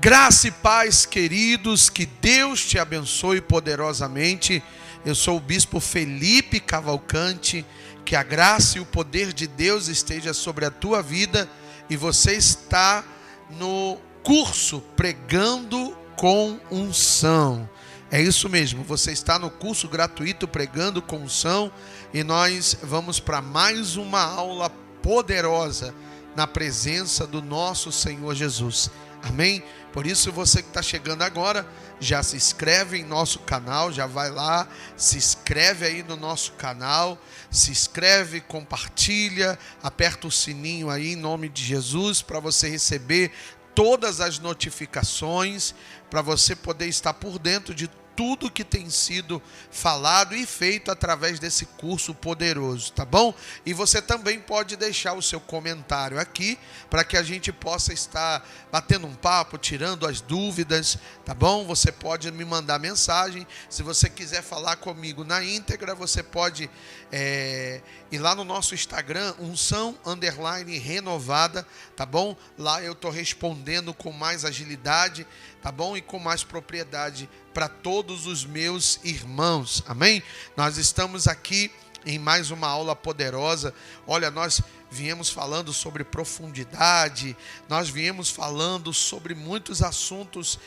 Graça e paz, queridos, que Deus te abençoe poderosamente. Eu sou o Bispo Felipe Cavalcante, que a graça e o poder de Deus esteja sobre a tua vida, e você está no curso Pregando com Unção. É isso mesmo, você está no curso gratuito Pregando com Unção, e nós vamos para mais uma aula poderosa na presença do nosso Senhor Jesus. Amém? Por isso, você que está chegando agora, já se inscreve em nosso canal, já vai lá, se inscreve aí no nosso canal, se inscreve, compartilha, aperta o sininho aí em nome de Jesus, para você receber todas as notificações, para você poder estar por dentro de tudo que tem sido falado e feito através desse curso poderoso, tá bom? E você também pode deixar o seu comentário aqui, para que a gente possa estar batendo um papo, tirando as dúvidas, tá bom? Você pode me mandar mensagem. Se você quiser falar comigo na íntegra, você pode ir lá no nosso Instagram, unção_renovada, tá bom? Lá eu estou respondendo com mais agilidade, tá bom? E com mais propriedade para todos os meus irmãos, amém? Nós estamos aqui em mais uma aula poderosa. Olha, nós viemos falando sobre profundidade, nós viemos falando sobre muitos assuntos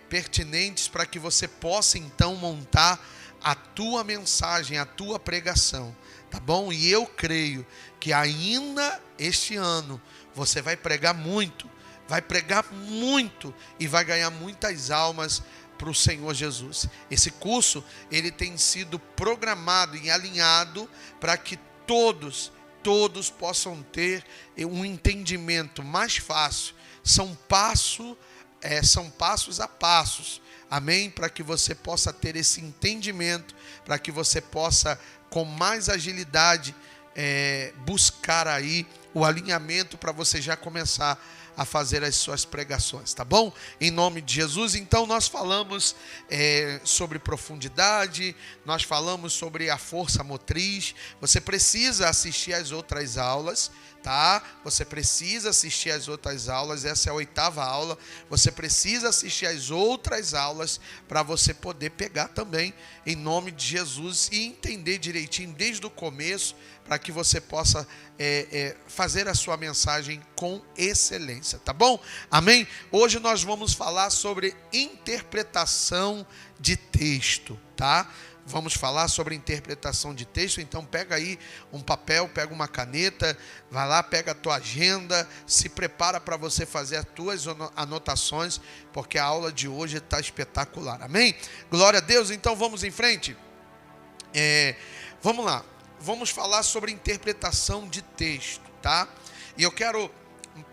pertinentes para que você possa então montar a tua mensagem, a tua pregação, tá bom? E eu creio que ainda este ano você vai pregar muito e vai ganhar muitas almas para o Senhor Jesus. Esse curso, ele tem sido programado e alinhado para que todos possam ter um entendimento mais fácil. São passos a passos, amém? Para que você possa ter esse entendimento, para que você possa, com mais agilidade, buscar aí o alinhamento para você já começar a fazer as suas pregações, tá bom? Em nome de Jesus. Então nós falamos sobre profundidade, nós falamos sobre a força motriz. Você precisa assistir às outras aulas, tá? Você precisa assistir às outras aulas. Essa é a 8ª aula. Você precisa assistir às outras aulas para você poder pegar também, em nome de Jesus, e entender direitinho desde o começo, para que você possa fazer a sua mensagem com excelência, tá bom? Amém? Hoje nós vamos falar sobre interpretação de texto, tá? Vamos falar sobre interpretação de texto. Então pega aí um papel, pega uma caneta, vai lá, pega a tua agenda, se prepara para você fazer as tuas anotações, porque a aula de hoje está espetacular, amém? Glória a Deus. Então vamos em frente. Vamos lá. Vamos falar sobre interpretação de texto, tá? E eu quero,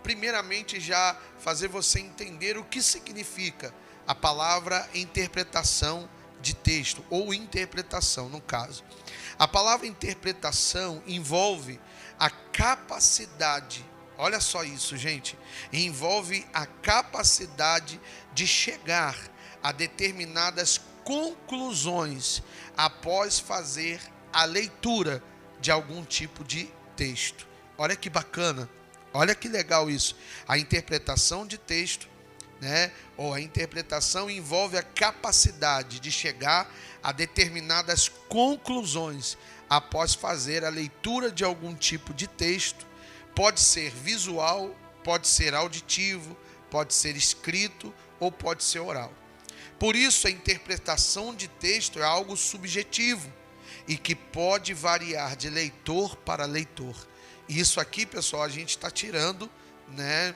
primeiramente, já fazer você entender o que significa a palavra interpretação de texto, ou interpretação, no caso. A palavra interpretação envolve a capacidade, olha só isso, gente, envolve a capacidade de chegar a determinadas conclusões após fazer a leitura de algum tipo de texto. Olha que bacana, olha que legal isso. A interpretação de texto, né, ou a interpretação envolve a capacidade de chegar a determinadas conclusões após fazer a leitura de algum tipo de texto. Pode ser visual, pode ser auditivo, pode ser escrito ou pode ser oral. Por isso, a interpretação de texto é algo subjetivo e que pode variar de leitor para leitor. Isso aqui, pessoal, a gente está tirando, né,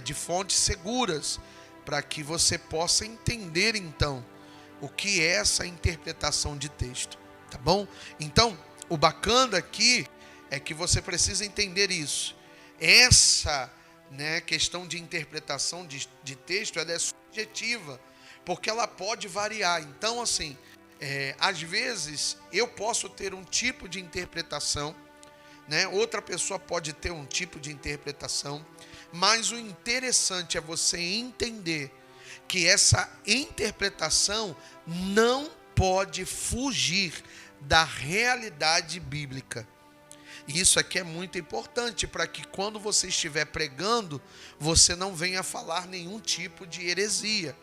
de fontes seguras, para que você possa entender, então, o que é essa interpretação de texto, tá bom? Então, o bacana aqui é que você precisa entender isso. Essa, né, questão de interpretação de texto, ela é subjetiva, porque ela pode variar. Então, assim, às vezes eu posso ter um tipo de interpretação, né? Outra pessoa pode ter um tipo de interpretação, mas o interessante é você entender que essa interpretação não pode fugir da realidade bíblica. E isso aqui é muito importante para que quando você estiver pregando, você não venha falar nenhum tipo de heresia,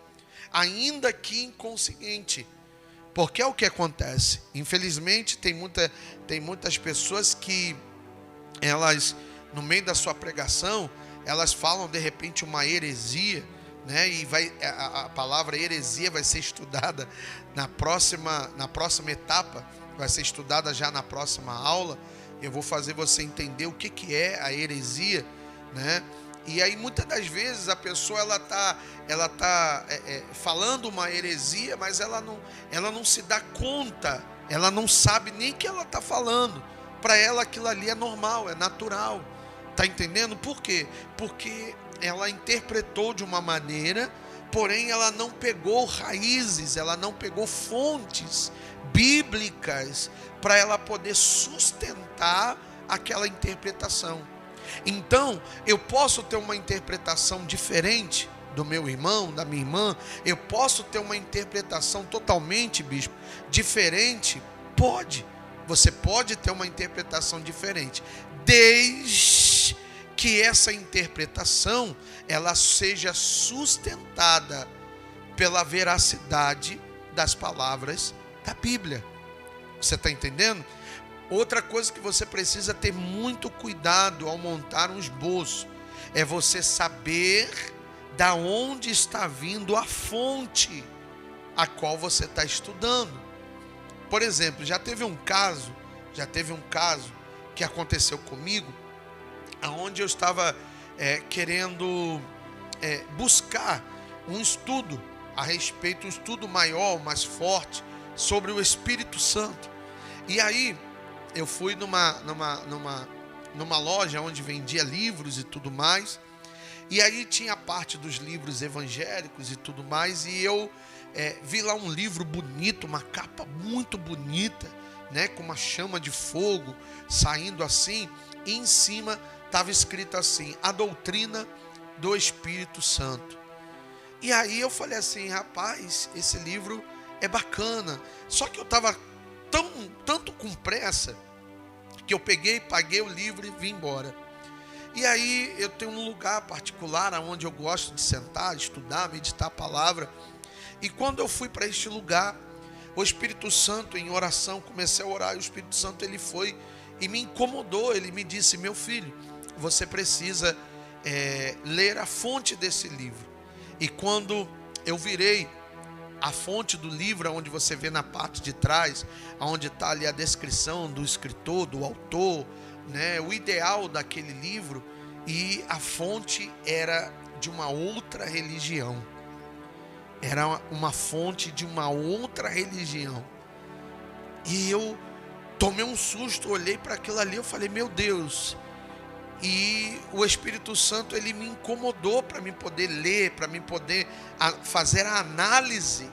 ainda que inconsciente. Porque é o que acontece. Infelizmente, tem muitas pessoas que elas, no meio da sua pregação, elas falam de repente uma heresia, né? E a palavra heresia vai ser estudada na próxima etapa, vai ser estudada já na próxima aula. Eu vou fazer você entender o que é a heresia, né? E aí muitas das vezes a pessoa ela tá falando uma heresia, mas ela não se dá conta, ela não sabe nem que ela está falando. Para ela aquilo ali é normal, é natural. Tá entendendo? Por quê? Porque ela interpretou de uma maneira, porém ela não pegou raízes, ela não pegou fontes bíblicas para ela poder sustentar aquela interpretação. Então, eu posso ter uma interpretação diferente do meu irmão, da minha irmã, eu posso ter uma interpretação totalmente, bispo, diferente? Pode. Você pode ter uma interpretação diferente, desde que essa interpretação ela seja sustentada pela veracidade das palavras da Bíblia. Você está entendendo? Outra coisa que você precisa ter muito cuidado ao montar um esboço é você saber da onde está vindo a fonte a qual você está estudando. Por exemplo, já teve um caso que aconteceu comigo, onde eu estava querendo buscar um estudo a respeito, um estudo maior, mais forte, sobre o Espírito Santo. E aí, eu fui numa loja onde vendia livros e tudo mais, e aí tinha a parte dos livros evangélicos e tudo mais, e eu vi lá um livro bonito, uma capa muito bonita, né, com uma chama de fogo saindo assim, e em cima estava escrito assim: a doutrina do Espírito Santo. E aí eu falei assim: rapaz, esse livro é bacana. Só que eu estava tanto com pressa que eu peguei, paguei o livro e vim embora. E aí eu tenho um lugar particular onde eu gosto de sentar, estudar, meditar a palavra. E quando eu fui para este lugar, o Espírito Santo, em oração, comecei a orar, e o Espírito Santo ele foi e me incomodou. Ele me disse: meu filho, você precisa ler a fonte desse livro. E quando eu virei a fonte do livro, onde você vê na parte de trás, onde está ali a descrição do escritor, do autor, né, o ideal daquele livro, e a fonte era de uma outra religião. Era uma fonte de uma outra religião. E eu tomei um susto, olhei para aquilo ali, eu falei: meu Deus. E o Espírito Santo ele me incomodou para mim poder ler, para mim poder fazer a análise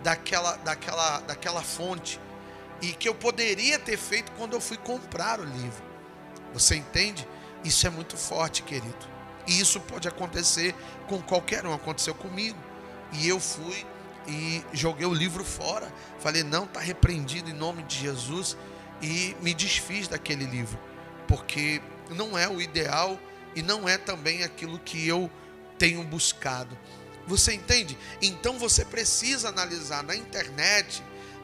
daquela fonte, e que eu poderia ter feito quando eu fui comprar o livro. Você entende? Isso é muito forte, querido. E isso pode acontecer com qualquer um. Aconteceu comigo. E eu fui e joguei o livro fora. Falei: não, está repreendido em nome de Jesus. E me desfiz daquele livro, porque não é o ideal e não é também aquilo que eu tenho buscado. Você entende? Então você precisa analisar na internet,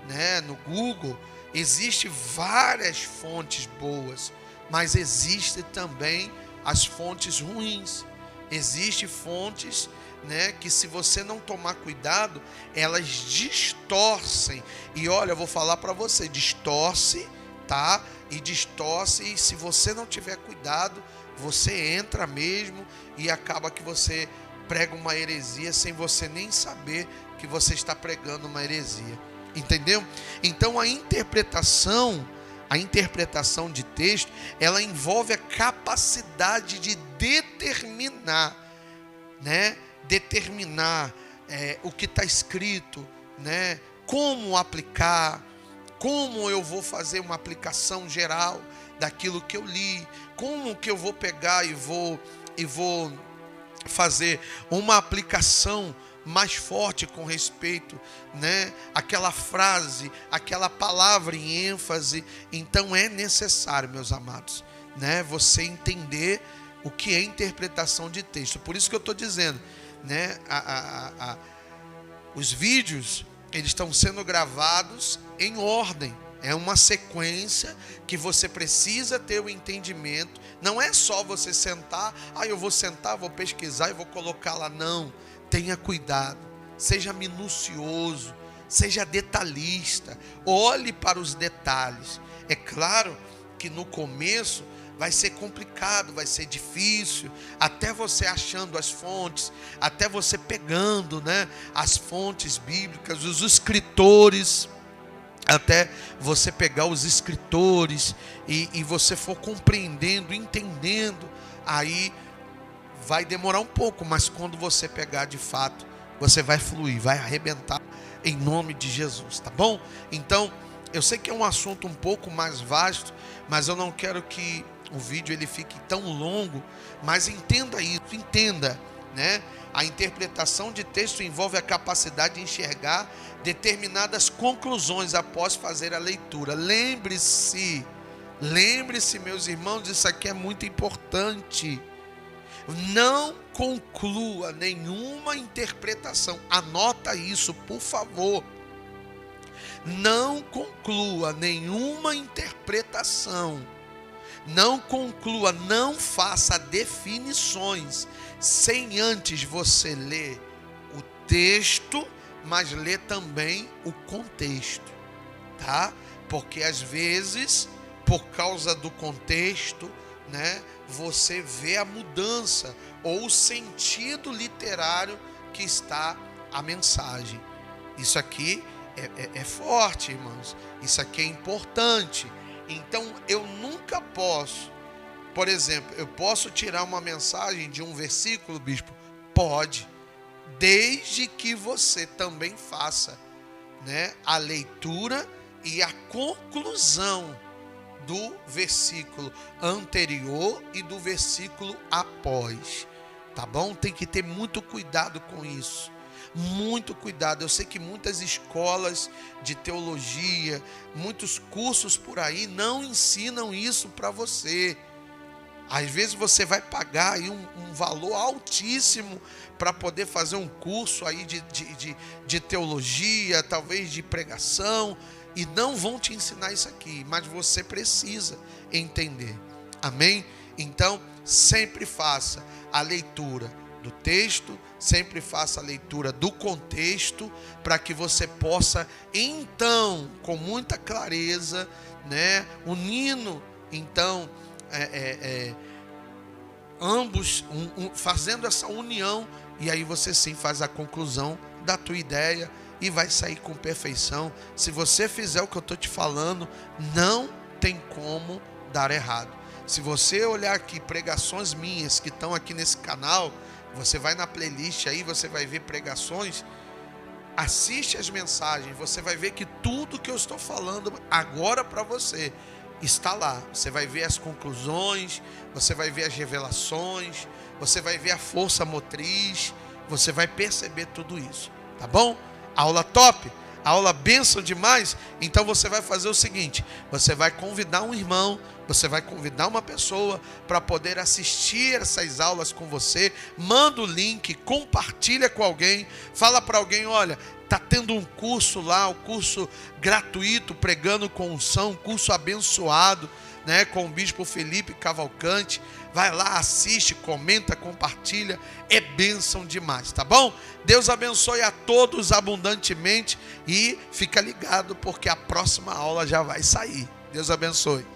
né, no Google. Existem várias fontes boas, mas existem também as fontes ruins. Existem fontes, né, que se você não tomar cuidado, elas distorcem. E olha, eu vou falar para você, distorce, tá? E distorce, e se você não tiver cuidado, você entra mesmo e acaba que você prega uma heresia sem você nem saber que você está pregando uma heresia. Entendeu? Então a interpretação de texto, ela envolve a capacidade de determinar, né? Determinar o que está escrito, né? Como aplicar, como eu vou fazer uma aplicação geral daquilo que eu li, como que eu vou pegar e vou fazer uma aplicação mais forte com respeito, né, aquela frase, aquela palavra em ênfase. Então é necessário, meus amados, né, você entender o que é interpretação de texto. Por isso que eu estou dizendo, né, os vídeos, eles estão sendo gravados em ordem. É uma sequência que você precisa ter o entendimento. Não é só você sentar, eu vou sentar, vou pesquisar e vou colocar lá. Não, tenha cuidado, seja minucioso, seja detalhista, olhe para os detalhes. É claro que no começo vai ser complicado, vai ser difícil, até você achando as fontes, até você pegando, né, as fontes bíblicas, os escritores, até você pegar os escritores e você for compreendendo, entendendo, aí vai demorar um pouco, mas quando você pegar de fato, você vai fluir, vai arrebentar em nome de Jesus, tá bom? Então, eu sei que é um assunto um pouco mais vasto, mas eu não quero que o vídeo ele fique tão longo, mas entenda isso, entenda, né? A interpretação de texto envolve a capacidade de enxergar determinadas conclusões após fazer a leitura. Lembre-se, meus irmãos, isso aqui é muito importante. Não conclua nenhuma interpretação. Anota isso, por favor. Não conclua nenhuma interpretação. Não conclua, não faça definições sem antes você ler o texto, mas ler também o contexto, tá? Porque às vezes, por causa do contexto, né, você vê a mudança ou o sentido literário que está a mensagem. Isso aqui é forte, irmãos. Isso aqui é importante. Então, eu nunca posso, por exemplo, eu posso tirar uma mensagem de um versículo, bispo? Pode, desde que você também faça, né, a leitura e a conclusão do versículo anterior e do versículo após, tá bom? Tem que ter muito cuidado com isso. Muito cuidado. Eu sei que muitas escolas de teologia, muitos cursos por aí não ensinam isso para você. Às vezes você vai pagar aí um valor altíssimo para poder fazer um curso aí de teologia, talvez de pregação, e não vão te ensinar isso aqui, mas você precisa entender. Amém? Então, sempre faça a leitura do texto, sempre faça a leitura do contexto, para que você possa, então, com muita clareza, né, unindo, então, ambos, fazendo essa união, e aí você sim faz a conclusão da tua ideia e vai sair com perfeição. Se você fizer o que eu estou te falando, não tem como dar errado. Se você olhar aqui pregações minhas que estão aqui nesse canal, você vai na playlist aí, você vai ver pregações, assiste as mensagens, você vai ver que tudo que eu estou falando agora para você está lá. Você vai ver as conclusões, você vai ver as revelações, você vai ver a força motriz, você vai perceber tudo isso, tá bom? Aula top, aula bênção demais. Então você vai fazer o seguinte, você vai convidar um irmão, você vai convidar uma pessoa para poder assistir essas aulas com você. Manda o link, compartilha com alguém, fala para alguém, olha, está tendo um curso lá, um curso gratuito, pregando com unção, um curso abençoado, né, com o bispo Felipe Cavalcante. Vai lá, assiste, comenta, compartilha, é bênção demais, tá bom? Deus abençoe a todos abundantemente e fica ligado porque a próxima aula já vai sair. Deus abençoe.